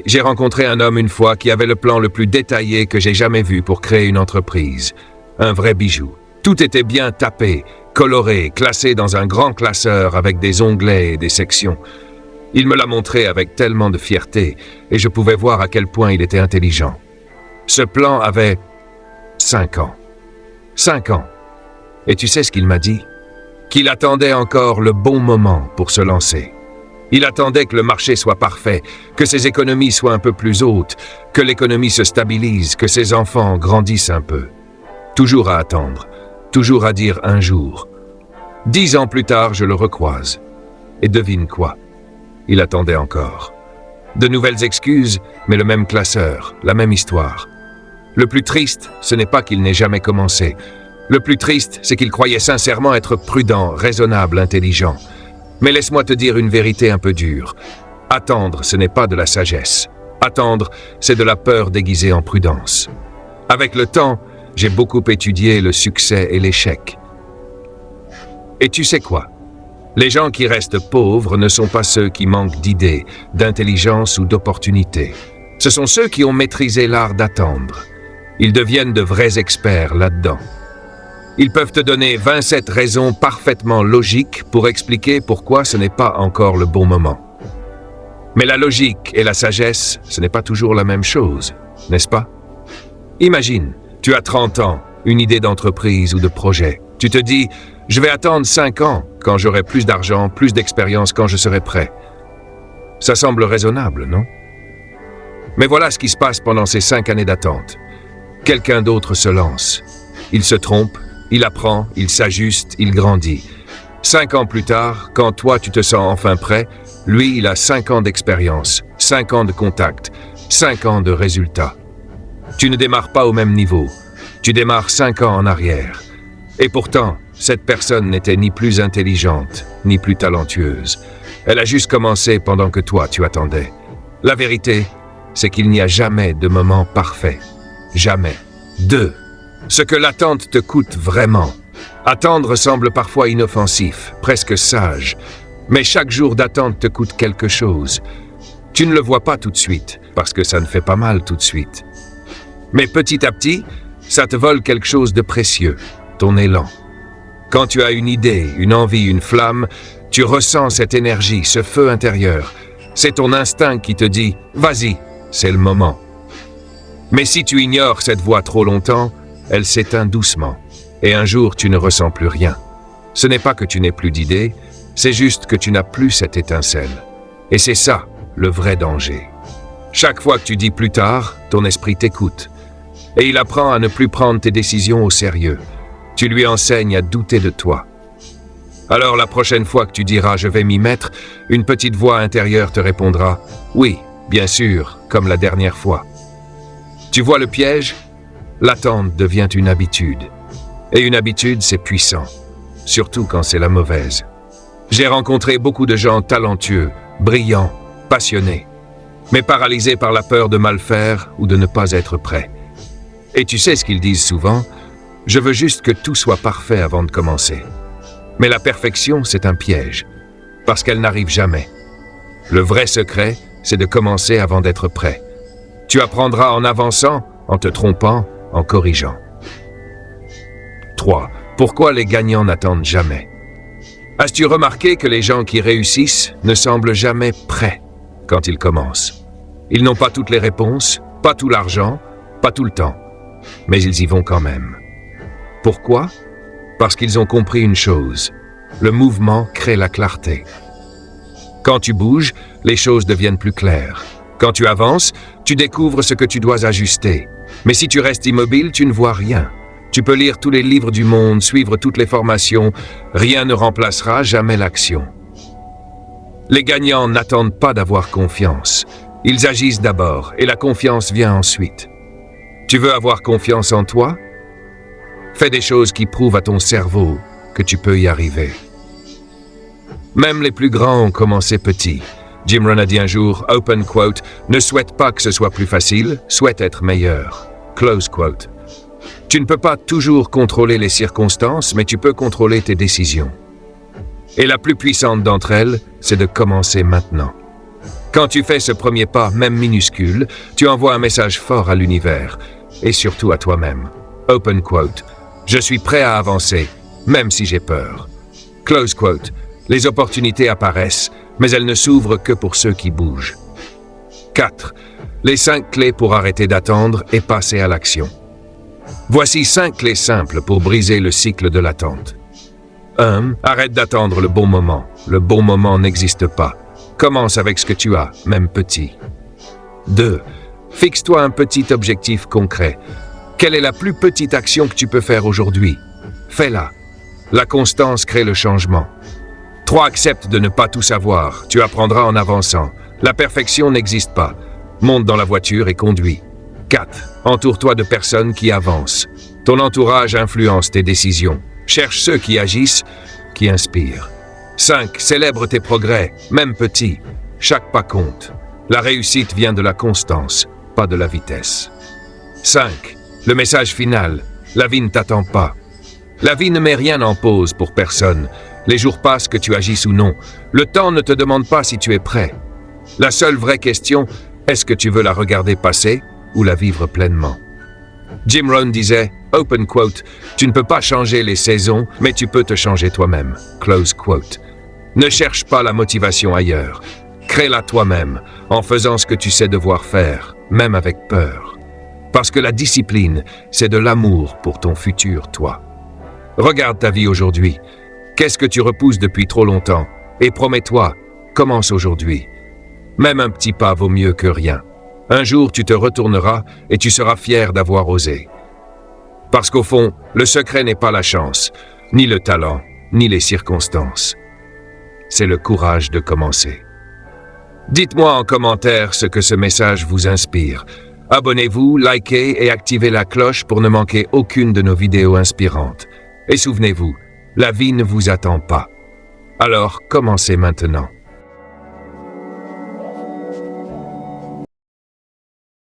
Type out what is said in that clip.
J'ai rencontré un homme une fois qui avait le plan le plus détaillé que j'ai jamais vu pour créer une entreprise. Un vrai bijou. Tout était bien tapé, coloré, classé dans un grand classeur avec des onglets et des sections. Il me l'a montré avec tellement de fierté et je pouvais voir à quel point il était intelligent. Ce plan avait 5 ans. 5 ans. Et tu sais ce qu'il m'a dit? Qu'il attendait encore le bon moment pour se lancer. Il attendait que le marché soit parfait, que ses économies soient un peu plus hautes, que l'économie se stabilise, que ses enfants grandissent un peu. Toujours à attendre, toujours à dire un jour. 10 ans plus tard, je le recroise. Et devine quoi? Il attendait encore. De nouvelles excuses, mais le même classeur, la même histoire. Le plus triste, ce n'est pas qu'il n'ait jamais commencé. Le plus triste, c'est qu'il croyait sincèrement être prudent, raisonnable, intelligent. Mais laisse-moi te dire une vérité un peu dure. Attendre, ce n'est pas de la sagesse. Attendre, c'est de la peur déguisée en prudence. Avec le temps, j'ai beaucoup étudié le succès et l'échec. Et tu sais quoi? Les gens qui restent pauvres ne sont pas ceux qui manquent d'idées, d'intelligence ou d'opportunités. Ce sont ceux qui ont maîtrisé l'art d'attendre. Ils deviennent de vrais experts là-dedans. Ils peuvent te donner 27 raisons parfaitement logiques pour expliquer pourquoi ce n'est pas encore le bon moment. Mais la logique et la sagesse, ce n'est pas toujours la même chose, n'est-ce pas? Imagine, tu as 30 ans, une idée d'entreprise ou de projet. Tu te dis, je vais attendre 5 ans quand j'aurai plus d'argent, plus d'expérience, quand je serai prêt. Ça semble raisonnable, non? Mais voilà ce qui se passe pendant ces 5 années d'attente. Quelqu'un d'autre se lance. Il se trompe. Il apprend, il s'ajuste, il grandit. 5 ans plus tard, quand toi tu te sens enfin prêt, lui il a 5 ans d'expérience, 5 ans de contact, 5 ans de résultats. Tu ne démarres pas au même niveau, tu démarres 5 ans en arrière. Et pourtant, cette personne n'était ni plus intelligente, ni plus talentueuse. Elle a juste commencé pendant que toi tu attendais. La vérité, c'est qu'il n'y a jamais de moment parfait. Jamais. 2. Ce que l'attente te coûte vraiment. Attendre semble parfois inoffensif, presque sage, mais chaque jour d'attente te coûte quelque chose. Tu ne le vois pas tout de suite, parce que ça ne fait pas mal tout de suite. Mais petit à petit, ça te vole quelque chose de précieux, ton élan. Quand tu as une idée, une envie, une flamme, tu ressens cette énergie, ce feu intérieur. C'est ton instinct qui te dit « Vas-y, c'est le moment ». Mais si tu ignores cette voix trop longtemps, elle s'éteint doucement, et un jour tu ne ressens plus rien. Ce n'est pas que tu n'aies plus d'idées, c'est juste que tu n'as plus cette étincelle. Et c'est ça, le vrai danger. Chaque fois que tu dis plus tard, ton esprit t'écoute. Et il apprend à ne plus prendre tes décisions au sérieux. Tu lui enseignes à douter de toi. Alors la prochaine fois que tu diras « je vais m'y mettre », une petite voix intérieure te répondra « oui, bien sûr, comme la dernière fois ». Tu vois le piège? L'attente devient une habitude. Et une habitude, c'est puissant, surtout quand c'est la mauvaise. J'ai rencontré beaucoup de gens talentueux, brillants, passionnés, mais paralysés par la peur de mal faire ou de ne pas être prêts. Et tu sais ce qu'ils disent souvent? Je veux juste que tout soit parfait avant de commencer. Mais la perfection, c'est un piège, parce qu'elle n'arrive jamais. Le vrai secret, c'est de commencer avant d'être prêt. Tu apprendras en avançant, en te trompant, en corrigeant. 3. Pourquoi les gagnants n'attendent jamais? As-tu remarqué que les gens qui réussissent ne semblent jamais prêts quand ils commencent? Ils n'ont pas toutes les réponses, pas tout l'argent, pas tout le temps, mais ils y vont quand même. Pourquoi? Parce qu'ils ont compris une chose. Le mouvement crée la clarté. Quand tu bouges, les choses deviennent plus claires. Quand tu avances, tu découvres ce que tu dois ajuster. Mais si tu restes immobile, tu ne vois rien. Tu peux lire tous les livres du monde, suivre toutes les formations, rien ne remplacera jamais l'action. Les gagnants n'attendent pas d'avoir confiance. Ils agissent d'abord et la confiance vient ensuite. Tu veux avoir confiance en toi? Fais des choses qui prouvent à ton cerveau que tu peux y arriver. Même les plus grands ont commencé petits. Jim Rohn a dit un jour, open quote, « Ne souhaite pas que ce soit plus facile, souhaite être meilleur. » Close quote. Tu ne peux pas toujours contrôler les circonstances, mais tu peux contrôler tes décisions. Et la plus puissante d'entre elles, c'est de commencer maintenant. Quand tu fais ce premier pas, même minuscule, tu envoies un message fort à l'univers, et surtout à toi-même. Open quote. Je suis prêt à avancer, même si j'ai peur. Close quote. Les opportunités apparaissent, mais elles ne s'ouvrent que pour ceux qui bougent. 4. Les 5 clés pour arrêter d'attendre et passer à l'action. Voici 5 clés simples pour briser le cycle de l'attente. 1. Arrête d'attendre le bon moment. Le bon moment n'existe pas. Commence avec ce que tu as, même petit. 2. Fixe-toi un petit objectif concret. Quelle est la plus petite action que tu peux faire aujourd'hui? Fais-la. La constance crée le changement. 3. Accepte de ne pas tout savoir. Tu apprendras en avançant. La perfection n'existe pas. Monte dans la voiture et conduis. 4. Entoure-toi de personnes qui avancent. Ton entourage influence tes décisions. Cherche ceux qui agissent, qui inspirent. 5. Célèbre tes progrès, même petits. Chaque pas compte. La réussite vient de la constance, pas de la vitesse. 5. Le message final. La vie ne t'attend pas. La vie ne met rien en pause pour personne. Les jours passent que tu agisses ou non. Le temps ne te demande pas si tu es prêt. La seule vraie question, est-ce que tu veux la regarder passer ou la vivre pleinement? Jim Rohn disait, open quote, tu ne peux pas changer les saisons, mais tu peux te changer toi-même. Close quote. Ne cherche pas la motivation ailleurs. Crée-la toi-même, en faisant ce que tu sais devoir faire, même avec peur. Parce que la discipline, c'est de l'amour pour ton futur toi. Regarde ta vie aujourd'hui. Qu'est-ce que tu repousses depuis trop longtemps? Et promets-toi, commence aujourd'hui. Même un petit pas vaut mieux que rien. Un jour, tu te retourneras et tu seras fier d'avoir osé. Parce qu'au fond, le secret n'est pas la chance, ni le talent, ni les circonstances. C'est le courage de commencer. Dites-moi en commentaire ce que ce message vous inspire. Abonnez-vous, likez et activez la cloche pour ne manquer aucune de nos vidéos inspirantes. Et souvenez-vous, la vie ne vous attend pas. Alors, commencez maintenant.